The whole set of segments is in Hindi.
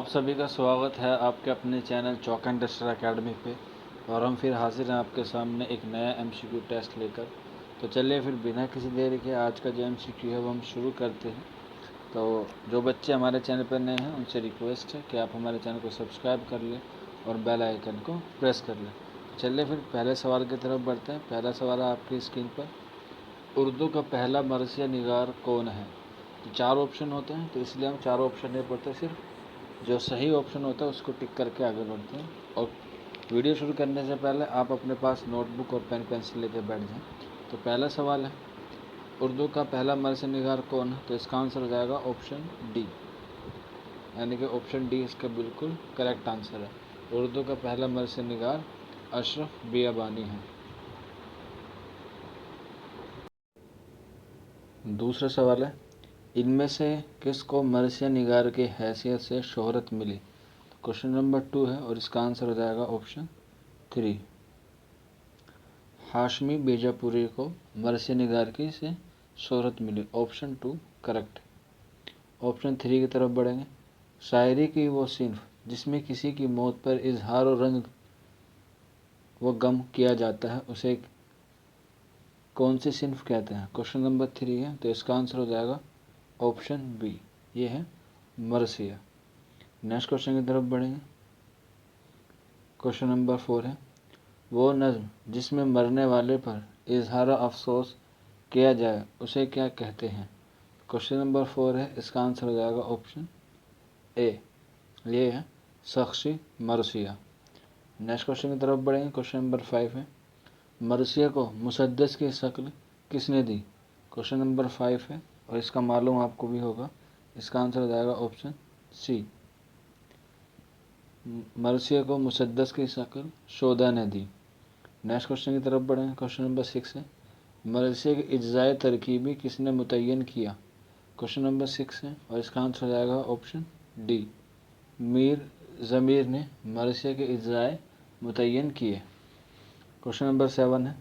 आप सभी का स्वागत है आपके अपने channel chalk and duster academy पे। और हम फिर हाजिर हैं आपके सामने एक नया एमसीक्यू टेस्ट लेकर। तो चलिए फिर बिना किसी देरी के आज का जो एमसीक्यू है वो हम शुरू करते हैं। तो जो बच्चे हमारे चैनल पर नए हैं उनसे रिक्वेस्ट है कि आप हमारे चैनल को सब्सक्राइब कर लें और बेल आइकन को प्रेस कर लें। चलिए फिर पहले सवाल की तरफ बढ़ते हैं। पहला सवाल है आपकी स्क्रीन पर, उर्दू का पहला मरसिया निगार कौन है। तो 4 ऑप्शन होते हैं, तो इसलिए हम 4 ऑप्शन नहीं पढ़ते, सिर्फ जो सही ऑप्शन होता है उसको टिक करके आगे बढ़ते हैं। और वीडियो शुरू करने से पहले आप अपने पास नोटबुक और पेन पेंसिल लेकर बैठ जाएं। तो पहला सवाल है, उर्दू का पहला मरसिया निगार कौन है। तो इसका आंसर हो जाएगा ऑप्शन डी, यानी कि ऑप्शन डी इसका बिल्कुल करेक्ट आंसर है। उर्दू का पहला मरसिया निगार अशरफ बियाबानी है। दूसरा सवाल है, इनमें से किसको मरसिया निगार की हैसियत से शोहरत मिली। क्वेश्चन नंबर 2 है और इसका आंसर हो जाएगा ऑप्शन 3, हाशमी बीजापुरी को मरसिया निगार की से शोहरत मिली। Option 2 correct. ऑप्शन 3 की तरफ बढ़ेंगे, शायरी की वो सिन्फ जिसमें किसी की मौत पर इजहार और रंज व गम किया जाता है उसे कौन सी सिन्फ कहते हैं। क्वेश्चन नंबर 3 है, तो इसका आंसर हो जाएगा ऑप्शन बी, ये है मरसिया। नेक्स्ट क्वेश्चन की तरफ बढ़ेंगे। क्वेश्चन नंबर 4 है, वो नज़्म जिसमें मरने वाले पर इजहार अफसोस किया जाए उसे क्या कहते हैं। क्वेश्चन नंबर 4 है, इसका आंसर हो जाएगा ऑप्शन ए, ये है शख्सी मरसिया। नेक्स्ट क्वेश्चन की तरफ बढ़ेंगे। क्वेश्चन नंबर 5 है, मरसिया को मुसद्दस की शक्ल किसने दी। क्वेश्चन नंबर 5 है और इसका मालूम आपको भी होगा। इसका आंसर हो जाएगा ऑप्शन सी, मरसिया को मुसद्दस की शक्ल शोधा ने दी। नेक्स्ट क्वेश्चन की तरफ बढ़ें। क्वेश्चन नंबर 6 है, मरसिया के इज्जाए तरकीबी किसने मुतय्यन किया। क्वेश्चन नंबर 6 है और इसका आंसर हो जाएगा ऑप्शन डी, मीर ज़मीर ने मरसिया के इज्जाए मुतय्यन किए। क्वेश्चन नंबर 7 है,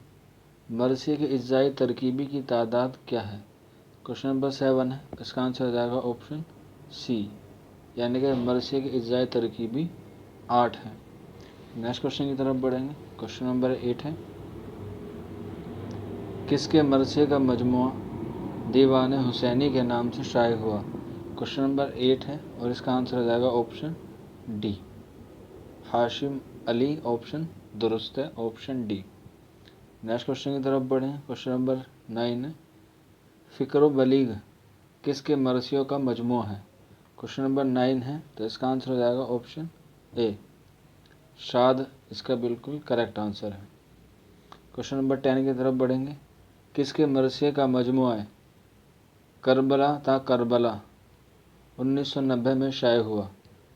मरसिया के इज्जाए तरकीबी की तादाद क्या है। क्वेश्चन नंबर 7 है, इसका आंसर हो जाएगा ऑप्शन सी, यानी कि मरसिया के इज्जाए तरकीबी 8 है। नेक्स्ट क्वेश्चन की तरफ बढ़ेंगे। क्वेश्चन नंबर 8 है, किसके मरसिया का मजमुआ दीवान हुसैनी के नाम से शाये हुआ। क्वेश्चन नंबर 8 है और इसका आंसर हो जाएगा option D, Hashim Ali. Option दुरुस्त है, ऑप्शन डी। नेक्स्ट क्वेश्चन की तरफ बढ़ें। क्वेश्चन नंबर 9 है, फ़िक्र बलीग किसके मरसियों का मजमुआ है। क्वेश्चन नंबर 9 है, तो इसका आंसर हो जाएगा ऑप्शन ए, शाद इसका बिल्कुल करेक्ट आंसर है। क्वेश्चन नंबर 10 की तरफ बढ़ेंगे, किसके मरसिए का मजमुआ है करबला ता करबला 1990 में शाये हुआ।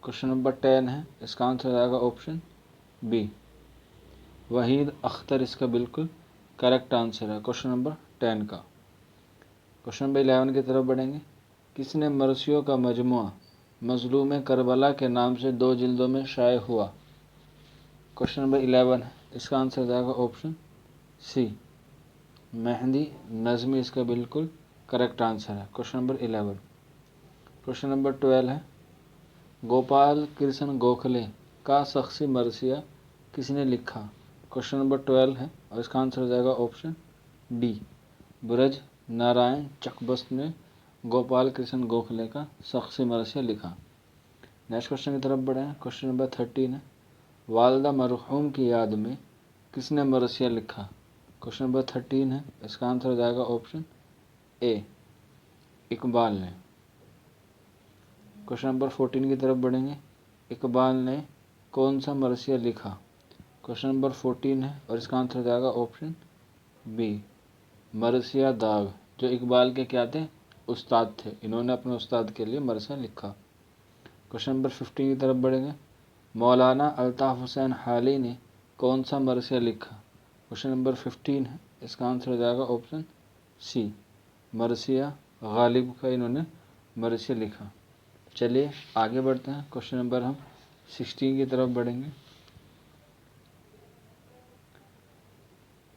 क्वेश्चन नंबर 10 है, इसका आंसर हो जाएगा ऑप्शन बी, वहीद अख्तर इसका बिल्कुल करेक्ट आंसर है क्वेश्चन नंबर 10 का। क्वेश्चन नंबर 11 की तरफ बढ़ेंगे, किसने मरसियों का मजमुआ मजलूम करबला के नाम से 2 जिल्दों में शाये हुआ। क्वेश्चन नंबर 11 है, इसका आंसर हो जाएगा ऑप्शन सी, मेहंदी नज़मी इसका बिल्कुल करेक्ट आंसर है क्वेश्चन नंबर 11। क्वेश्चन नंबर 12 है, गोपाल कृष्ण गोखले का शख्सी मरसिया किसने लिखा। क्वेश्चन नंबर 12 है और इसका आंसर हो जाएगा ऑप्शन डी, ब्रज नारायण चकबस्त ने गोपाल कृष्ण गोखले का शख्सी मरसिया लिखा। नेक्स्ट क्वेश्चन की तरफ बढ़े। क्वेश्चन नंबर 13 है, वालदा मरहूम की याद में किसने मरसिया लिखा। क्वेश्चन नंबर 13 है, इसका आंसर हो जाएगा ऑप्शन ए, इकबाल ने। क्वेश्चन नंबर 14 की तरफ बढ़ेंगे, इकबाल ने कौन सा मरसिया लिखा। क्वेश्चन नंबर 14 है और इसका आंसर हो जाएगा ऑप्शन बी, मरसिया दाग, जो इकबाल के क्या थे, उस्ताद थे। इन्होंने अपने उस्ताद के लिए मरसिया लिखा। क्वेश्चन नंबर 15 की तरफ बढ़ेंगे, मौलाना अल्ताफ़ हुसैन हाली ने कौन सा मरसिया लिखा। क्वेश्चन नंबर 15 है, इसका आंसर हो जाएगा ऑप्शन सी, मरसिया गालिब का इन्होंने मरसिया लिखा। चलिए आगे बढ़ते हैं। क्वेश्चन नंबर हम 16 की तरफ बढ़ेंगे,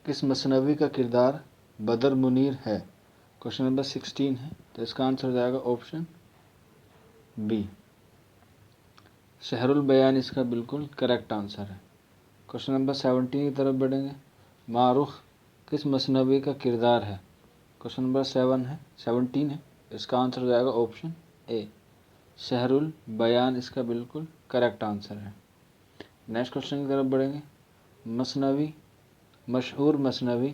किस मसनवी का किरदार बदर मुनीर है। क्वेश्चन नंबर 16 है, तो इसका आंसर हो जाएगा ऑप्शन बी, शहरुल बयान इसका बिल्कुल करेक्ट आंसर है। क्वेश्चन नंबर 17 की तरफ बढ़ेंगे। मारूख किस मसनवी का किरदार है? क्वेश्चन नंबर 17 है, इसका आंसर हो जाएगा ऑप्शन ए, शहरुल बयान इसका बिल्कुल करेक्ट आंसर है। नेक्स्ट क्वेश्चन की तरफ बढ़ेंगे। मसनवी मशहूर मसनवी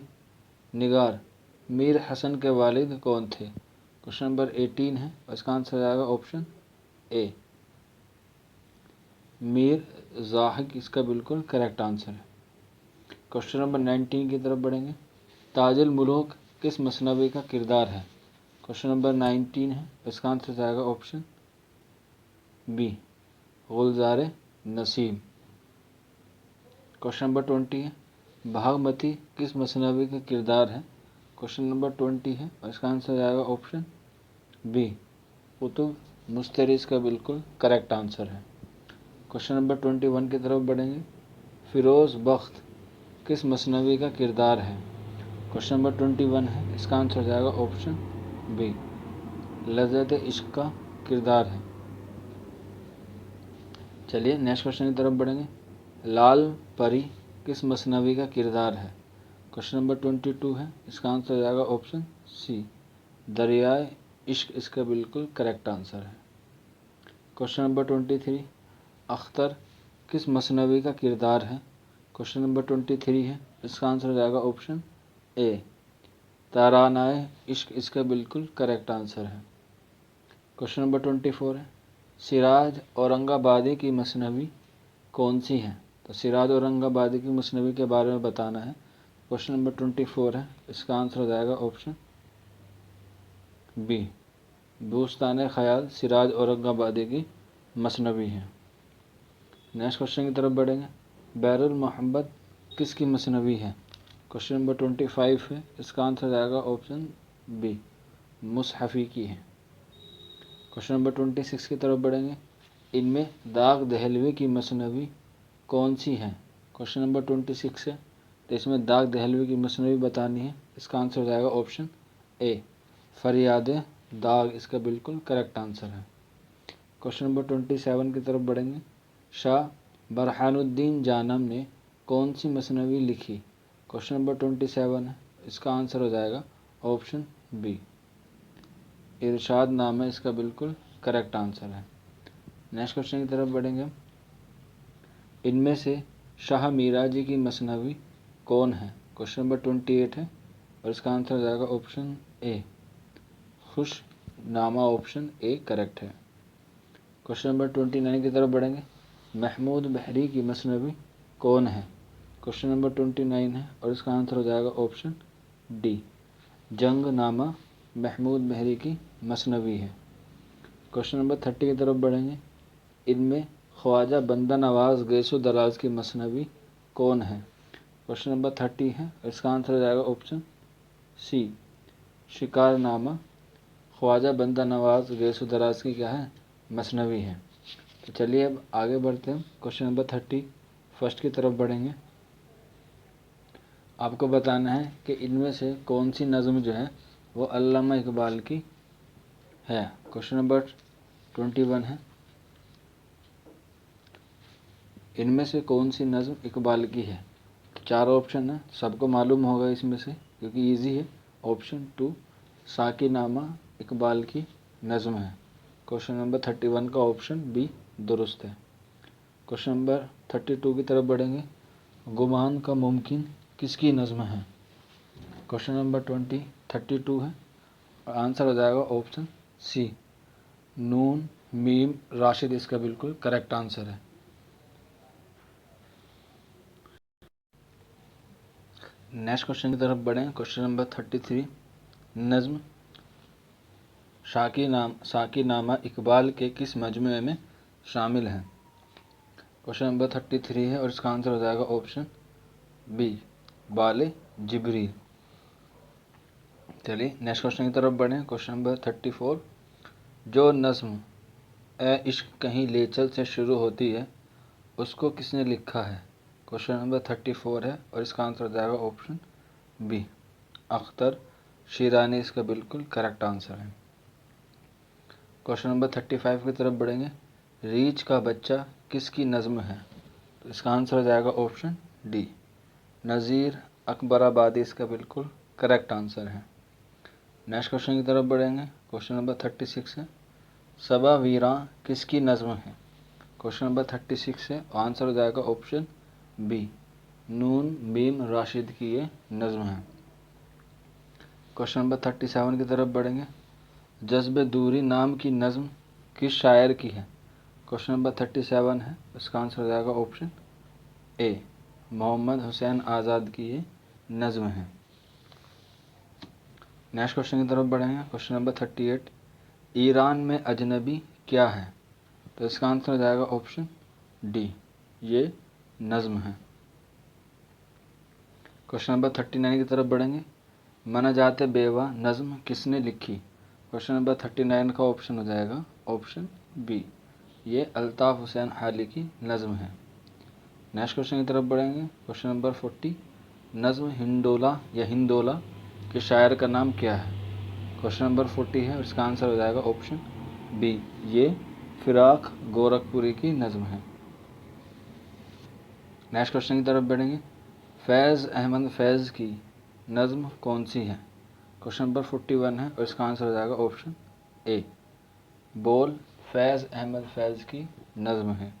निगार मीर हसन के वालिद कौन थे? क्वेश्चन नंबर 18 है, इसका आंसर हो जाएगा ऑप्शन ए, मीर ज़ाहिक इसका बिल्कुल करेक्ट आंसर है। क्वेश्चन नंबर 19 की तरफ बढ़ेंगे। ताजुल मुलूक किस मसनवी का किरदार है? क्वेश्चन नंबर 19 है, इसका आंसर जाएगा ऑप्शन बी, गुलजार नसीम। क्वेश्चन नंबर 20 है, भागमती किस मसनवी का किरदार है? क्वेश्चन नंबर 20 है, इसका आंसर जाएगा ऑप्शन बी, कुतुब मुस्तरी इसका बिल्कुल करेक्ट आंसर है। क्वेश्चन नंबर 21 की तरफ बढ़ेंगे। फ़िरोज़ बख्त किस मसनवी का किरदार है? क्वेश्चन नंबर 21 है, इसका आंसर हो जाएगा ऑप्शन बी, लज़्ज़त इश्क का किरदार है। चलिए नेक्स्ट क्वेश्चन की तरफ बढ़ेंगे। लाल परी किस मसनवी का किरदार है? क्वेश्चन नंबर 22 है, इसका आंसर हो जाएगा ऑप्शन सी, दरियाए इश्क इसका बिल्कुल करेक्ट आंसर है। क्वेश्चन नंबर 23, अख्तर किस मसनवी का किरदार है? क्वेश्चन नंबर 23 है, इसका आंसर हो जाएगा ऑप्शन ए, तारानाए इश्क इसका बिल्कुल करेक्ट आंसर है। क्वेश्चन नंबर 24 है, सिराज औरंगाबादी की मसनवी कौन सी है? तो सिराज औरंगाबादी की मसनवी के बारे में बताना है। क्वेश्चन नंबर 24 है, इसका आंसर हो जाएगा ऑप्शन बी, बूस्तान ख्याल सिराज औरंगाबादी की मसनवी है। नेक्स्ट क्वेश्चन की तरफ बढ़ेंगे। बैरुल मोहब्बत किसकी मसनवी है? क्वेश्चन नंबर 25 है, इसका आंसर हो जाएगा ऑप्शन बी, मुसहफ़ी की है। क्वेश्चन नंबर 26 की तरफ बढ़ेंगे। इनमें दाग दहलवी की मसनवी कौन सी है? क्वेश्चन नंबर 26 है, तो इसमें दाग दहलवी की मसनवी बतानी है। इसका आंसर हो जाएगा ऑप्शन ए, फरियाद दाग इसका बिल्कुल करेक्ट आंसर है। क्वेश्चन नंबर 27 की तरफ बढ़ेंगे। शाह बरहानुद्दीन जानम ने कौन सी मसनवी लिखी? क्वेश्चन नंबर 27 है, इसका आंसर हो जाएगा ऑप्शन बी, इरशाद नामा इसका बिल्कुल करेक्ट आंसर है। नेक्स्ट क्वेश्चन की तरफ बढ़ेंगे। इनमें से शाह मीराजी की मसनवी कौन है? क्वेश्चन नंबर 28 है, और इसका आंसर हो जाएगा ऑप्शन ए, खुश नामा ऑप्शन ए करेक्ट है। क्वेश्चन नंबर 29 की तरफ बढ़ेंगे। महमूद बहरी की मसनवी कौन है? क्वेश्चन नंबर 29 है, और इसका आंसर हो जाएगा ऑप्शन डी, जंग नामा महमूद बहरी की मसनवी है। क्वेश्चन नंबर 30 की तरफ बढ़ेंगे। इनमें ख्वाजा बंदा नवाज गैसो दराज की मसनवी कौन है? क्वेश्चन नंबर 30 है, और इसका आंसर हो जाएगा ऑप्शन सी, शिकारनामा ख्वाजा बंदा नवाज गैसो दराज की क्या है? मसनवी है। तो चलिए अब आगे बढ़ते हैं। क्वेश्चन नंबर 31 की तरफ बढ़ेंगे। आपको बताना है कि इनमें से कौन सी नज़म जो है वो अल्लामा इकबाल की है। क्वेश्चन नंबर 21 है, इनमें से कौन सी नज़म इकबाल की है? चार ऑप्शन है, सबको मालूम होगा इसमें से क्योंकि इजी है। ऑप्शन 2 साकिनामा इकबाल की नज़म है। क्वेश्चन नंबर 31 का ऑप्शन बी दुरुस्त है। क्वेश्चन नंबर 32 की तरफ बढ़ेंगे। गुमान का मुमकिन किसकी नज़म है? क्वेश्चन नंबर 32 है, और आंसर हो जाएगा ऑप्शन सी, नून मीम राशिद इसका बिल्कुल करेक्ट आंसर है। नेक्स्ट क्वेश्चन की तरफ बढ़ें। क्वेश्चन नंबर 33, नज़्म साकी नामा इकबाल के किस मजमूए में शामिल है? क्वेश्चन नंबर 33 है, और इसका आंसर हो जाएगा ऑप्शन बी, बाले जिब्रील। चलिए नेक्स्ट क्वेश्चन की तरफ बढ़ें। क्वेश्चन नंबर 34, जो नज़्म ए इश्क कहीं ले चल से शुरू होती है उसको किसने लिखा है? क्वेश्चन नंबर 34 है, और इसका आंसर हो जाएगा ऑप्शन बी, अख्तर शीरानी इसका बिल्कुल करेक्ट आंसर है। क्वेश्चन नंबर 35 की तरफ बढ़ेंगे। रीछ का बच्चा किसकी नज़्म है? तो इसका आंसर हो जाएगा ऑप्शन डी, नज़ीर अकबराबादी इसका बिल्कुल करेक्ट आंसर है। नेक्स्ट क्वेश्चन की तरफ बढ़ेंगे। क्वेश्चन नंबर 36 है, सबा वीरां किसकी नज़्म है? क्वेश्चन नंबर 36 है, आंसर हो जाएगा ऑप्शन बी, नून मीम राशिद की ये नज़्म है। क्वेश्चन नंबर 37 की तरफ बढ़ेंगे। जज्ब दूरी नाम की नज़्म किस शायर की है? क्वेश्चन नंबर 37 है, इसका आंसर हो जाएगा ऑप्शन ए, मोहम्मद हुसैन आज़ाद की ये नज़्म है। नेक्स्ट क्वेश्चन की तरफ बढ़ेंगे। क्वेश्चन नंबर 38, ईरान में अजनबी क्या है? तो इसका आंसर हो जाएगा ऑप्शन डी, ये नज़्म है। क्वेश्चन नंबर 39 की तरफ बढ़ेंगे। मनाजात बेवा नज़्म किसने लिखी? क्वेश्चन नंबर 39 का ऑप्शन हो जाएगा ऑप्शन बी, ये अल्ताफ़ हुसैन हाली की नज़्म है। नेक्स्ट क्वेश्चन की तरफ बढ़ेंगे। क्वेश्चन नंबर 40, नज़्म हिंडोला या हिंदोला के शायर का नाम क्या है? क्वेश्चन नंबर 40 है और इसका आंसर हो जाएगा ऑप्शन बी, ये फिराक गोरखपुरी की नज़्म है। नेक्स्ट क्वेश्चन की तरफ बढ़ेंगे। फैज़ अहमद फैज़ की नज़्म कौन सी है? क्वेश्चन नंबर 41 है और इसका आंसर हो जाएगा ऑप्शन ए, बोल फैज़ अहमद फैज़ की नज़्म है।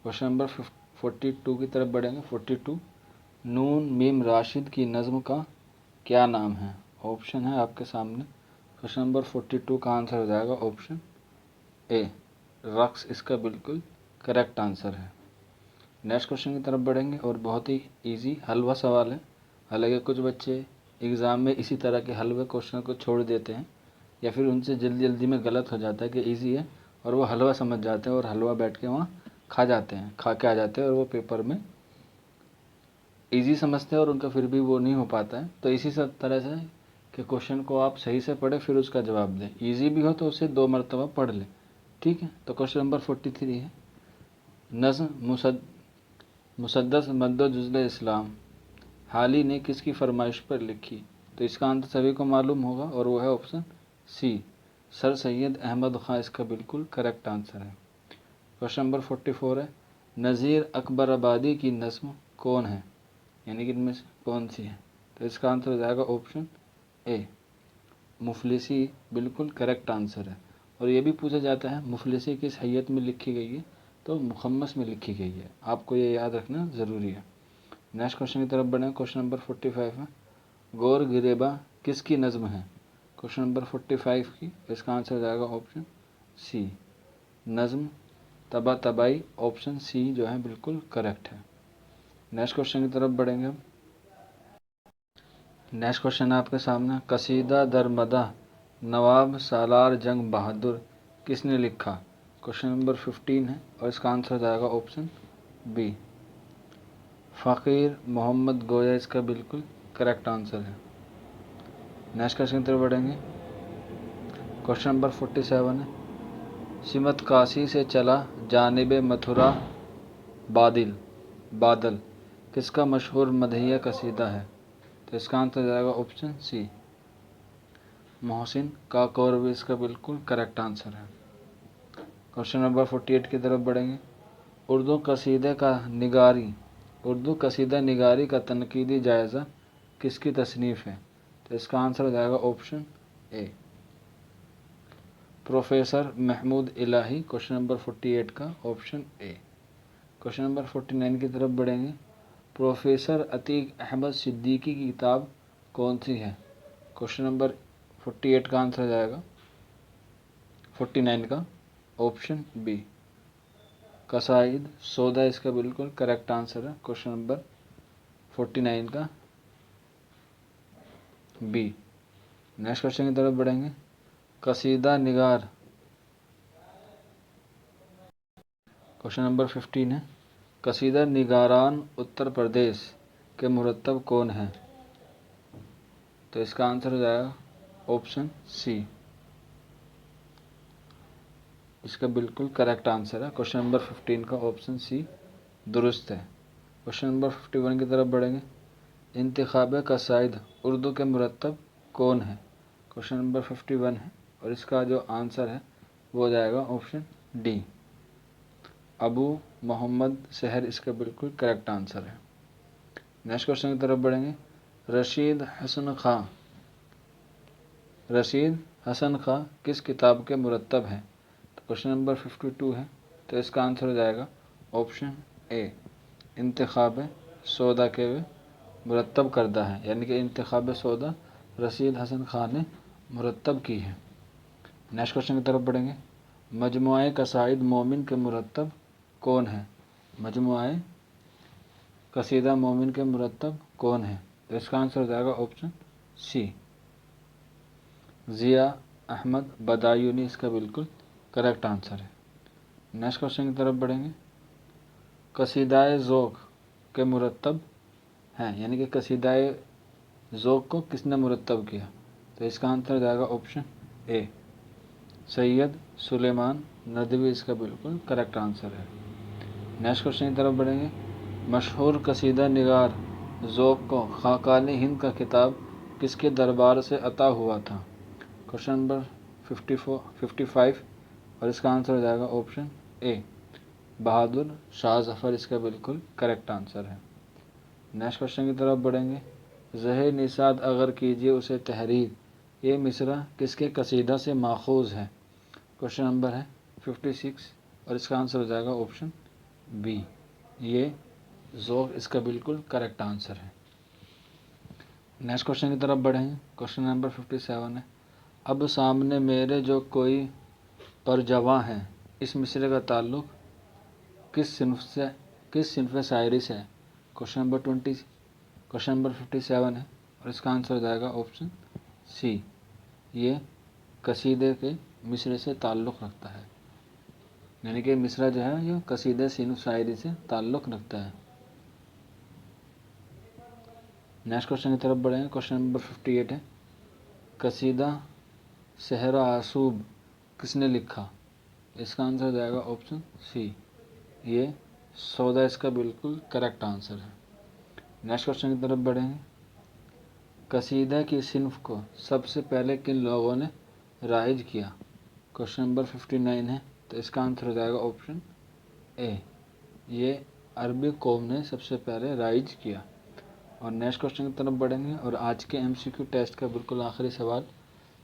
क्वेश्चन नंबर 42 की तरफ बढ़ेंगे। 42, नून मीम राशिद की नज़्म का क्या नाम है? ऑप्शन है आपके सामने। क्वेश्चन नंबर 42 का आंसर हो जाएगा ऑप्शन ए, रक्स इसका बिल्कुल करेक्ट आंसर है। नेक्स्ट क्वेश्चन की तरफ बढ़ेंगे और बहुत ही इजी हलवा सवाल है। हालांकि कुछ बच्चे एग्ज़ाम में इसी तरह के हलवे क्वेश्चन को छोड़ देते हैं या फिर उनसे जल्दी जल्दी में गलत हो जाता है कि इजी है और वो हलवा समझ जाते हैं और हलवा बैठ के वहाँ खा जाते हैं, खा के आ जाते हैं और वो पेपर में इजी समझते हैं और उनका फिर भी वो नहीं हो पाता है। तो इसी सब तरह से कि क्वेश्चन को आप सही से पढ़े फिर उसका जवाब दें, ईजी भी हो तो उसे 2 मरतबा पढ़ लें, ठीक है। तो क्वेश्चन नंबर 43 है, नज़्म मुसद्दस मद्दो जुज़्ल इस्लाम हाली ने किसकी फरमाइश पर लिखी? तो इसका आंसर सभी को मालूम होगा और वो है option C, sir Syed Ahmad Khan इसका बिल्कुल करेक्ट आंसर है। क्वेश्चन नंबर 44 है, नज़ीर अकबराबादी की नज़्म कौन है, यानी कि इनमें से कौन सी है? तो इसका आंसर हो जाएगा ऑप्शन ए, मुफलिसी बिल्कुल करेक्ट आंसर है। और ये भी पूछा जाता है मुफलिसी किस हैयत में लिखी गई है? तो मुखम्मस में लिखी गई है, आपको ये याद रखना ज़रूरी है। नेक्स्ट क्वेश्चन की तरफ बढ़ें। क्वेश्चन नंबर 45 है, गौर गिरेबा किसकी नज़्म है? क्वेश्चन नंबर 45 की इसका आंसर हो जाएगा ऑप्शन सी, नज़्म तबा तबाई, ऑप्शन सी जो है बिल्कुल करेक्ट है। नेक्स्ट क्वेश्चन की तरफ बढ़ेंगे हम। नेक्स्ट क्वेश्चन है आपके सामने, कसीदा दरमदा नवाब सालार जंग बहादुर किसने लिखा? क्वेश्चन नंबर 15 है और इसका आंसर हो जाएगा ऑप्शन बी, फ़कीर मोहम्मद गोया इसका बिल्कुल करेक्ट आंसर है। नेक्स्ट क्वेश्चन की तरफ बढ़ेंगे। क्वेश्चन नंबर 47 है, सिमत काशी से चला जानिब मथुरा बादल किसका मशहूर मदहिया कसीदा है? तो इसका आंसर हो जाएगा ऑप्शन सी, मोहसिन काकोरवी इसका बिल्कुल करेक्ट आंसर है। क्वेश्चन नंबर 48 की तरफ बढ़ेंगे। उर्दू कसीदा निगारी का तनकीदी जायज़ा किसकी तसनीफ़ है? तो इसका आंसर हो जाएगा option A, professor Mahmood Ilahi. Question number 48 का ऑप्शन ए। क्वेश्चन नंबर 49 की तरफ बढ़ेंगे। प्रोफेसर अतीक अहमद सिद्दीकी की किताब कौन सी है? क्वेश्चन नंबर 48 का आंसर हो जाएगा 49 का ऑप्शन बी, कसाइद सौदा इसका बिल्कुल करेक्ट आंसर है। क्वेश्चन नंबर 49 का बी। नेक्स्ट क्वेश्चन की तरफ बढ़ेंगे। कसीदा निगार, क्वेश्चन नंबर 15 है, कसीदा निगारान उत्तर प्रदेश के मुरत्तब कौन है? तो इसका आंसर हो जाएगा ऑप्शन सी, इसका बिल्कुल करेक्ट आंसर है। क्वेश्चन नंबर 15 का ऑप्शन सी दुरुस्त है। क्वेश्चन नंबर 51 की तरफ बढ़ेंगे। इंतखाब कसाइद उर्दू के मुरत्तब कौन है? क्वेश्चन नंबर 51 है और इसका जो आंसर है वो हो जाएगा ऑप्शन डी, अबू मोहम्मद शहर इसका बिल्कुल करेक्ट आंसर है। नेक्स्ट क्वेश्चन की तरफ बढ़ेंगे। रशीद हसन खां किस किताब के मुरत्तब हैं? तो क्वेश्चन नंबर 52 है, तो इसका आंसर हो जाएगा ऑप्शन ए, इंतखाब सौदा के वे मुरत्तब करदा है, यानी कि इंतखाब सौदा रशीद हसन खान ने मुरत्तब की है। नेक्स्ट क्वेश्चन की तरफ बढ़ेंगे। मजमुआ कसाइद मोमिन के मुरत्तब कौन है? मजमुआ कसीदा मोमिन के मुरत्तब कौन है? तो इसका आंसर हो जाएगा ऑप्शन सी, ज़िया अहमद बदायूनी इसका बिल्कुल करेक्ट आंसर है। नेक्स्ट क्वेश्चन की तरफ बढ़ेंगे। कसीदाए ज़ौक़ के मुरत्तब हैं, यानी कि कसीदाए ज़ौक़ को किसने मुरत्तब किया? तो इसका आंसर हो जाएगा ऑप्शन ए, सैयद सुलेमान नदवी इसका बिल्कुल करेक्ट आंसर है। नेक्स्ट क्वेश्चन की तरफ बढ़ेंगे। मशहूर कसीदा निगार ज़ौक़ को खाकानी हिंद का खिताब किसके दरबार से अता हुआ था? क्वेश्चन नंबर 55 और इसका आंसर हो जाएगा ऑप्शन ए, बहादुर शाह जफ़र इसका बिल्कुल करेक्ट आंसर है। नेक्स्ट क्वेश्चन की तरफ बढ़ेंगे। ज़हे निसाद अगर कीजिए उसे तहरीर, ये मिसरा किसके कसीदा से माखूज़ है? क्वेश्चन नंबर है 56 और इसका आंसर हो जाएगा ऑप्शन बी, ये ज़ौक़ इसका बिल्कुल करेक्ट आंसर है। नेक्स्ट क्वेश्चन की तरफ बढ़ेंगे। क्वेश्चन नंबर 57 है। अब सामने मेरे जो कोई परजवां है, इस मिसरे का ताल्लुक़ किस सिन्फ़ शायरी से है? क्वेश्चन नंबर 57 है और इसका आंसर हो जाएगा ऑप्शन सी, ये कसीदे के मिसरे से ताल्लुक़ रखता है, यानी कि मिसरा जो है ये कसीदे सिन्फ़ शायरी से ताल्लुक़ रखता है। नेक्स्ट क्वेश्चन की तरफ बढ़ेंगे। क्वेश्चन नंबर 58 है। कसीदा सहरा आसूब किसने लिखा? इसका आंसर हो जाएगा ऑप्शन सी, ये सौदा इसका बिल्कुल करेक्ट आंसर है। नेक्स्ट क्वेश्चन की तरफ बढ़ेंगे। कसीदा की सिन्फ को सबसे पहले किन लोगों ने राइज किया? क्वेश्चन नंबर 59 है, तो इसका आंसर हो जाएगा ऑप्शन ए, ये अरबी कौम ने सबसे पहले राइज किया। और नेक्स्ट क्वेश्चन की तरफ बढ़ेंगे और आज के MCQ टेस्ट का बिल्कुल आखिरी सवाल,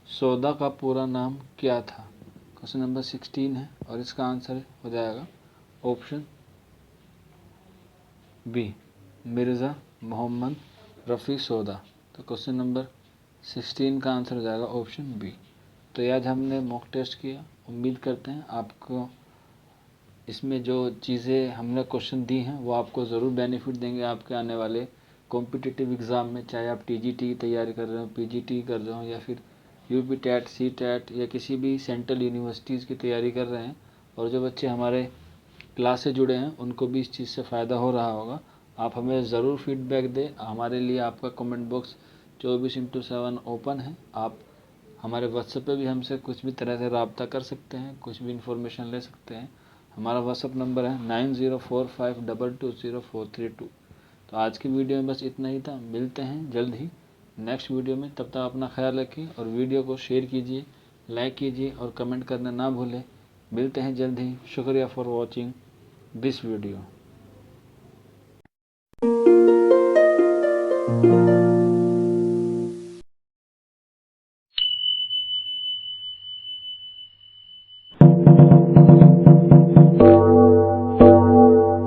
सौदा का पूरा नाम क्या था? क्वेश्चन नंबर 16 है और इसका आंसर हो जाएगा ऑप्शन बी, मिर्ज़ा मोहम्मद रफ़ी सौदा। तो क्वेश्चन नंबर 16 का आंसर हो जाएगा ऑप्शन बी। तो ये आज हमने मॉक टेस्ट किया। उम्मीद करते हैं आपको इसमें जो चीज़ें हमने क्वेश्चन दी हैं वो आपको ज़रूर बेनिफिट देंगे आपके आने वाले कॉम्पिटिटिव एग्ज़ाम में, चाहे आप TGT की तैयारी कर रहे हो, PGT कर रहे हो, या फिर UP टेट, CTET या किसी भी सेंट्रल यूनिवर्सिटीज़ की तैयारी कर रहे हैं। और जो बच्चे हमारे क्लास से जुड़े हैं उनको भी इस चीज़ से फ़ायदा हो रहा होगा। आप हमें ज़रूर फीडबैक दें। हमारे लिए आपका कमेंट बॉक्स 24/7 ओपन है। आप हमारे व्हाट्सएप पे भी हमसे कुछ भी तरह से रब्ता कर सकते हैं, कुछ भी इन्फॉर्मेशन ले सकते हैं। हमारा व्हाट्सएप नंबर है 9045220432। तो आज की वीडियो में बस इतना ही था। मिलते हैं जल्द ही नेक्स्ट वीडियो में। तब तक अपना ख्याल रखिए और वीडियो को शेयर कीजिए, लाइक कीजिए और कमेंट करना ना भूलें। मिलते हैं जल्द ही। शुक्रिया फॉर वॉचिंग दिस वीडियो।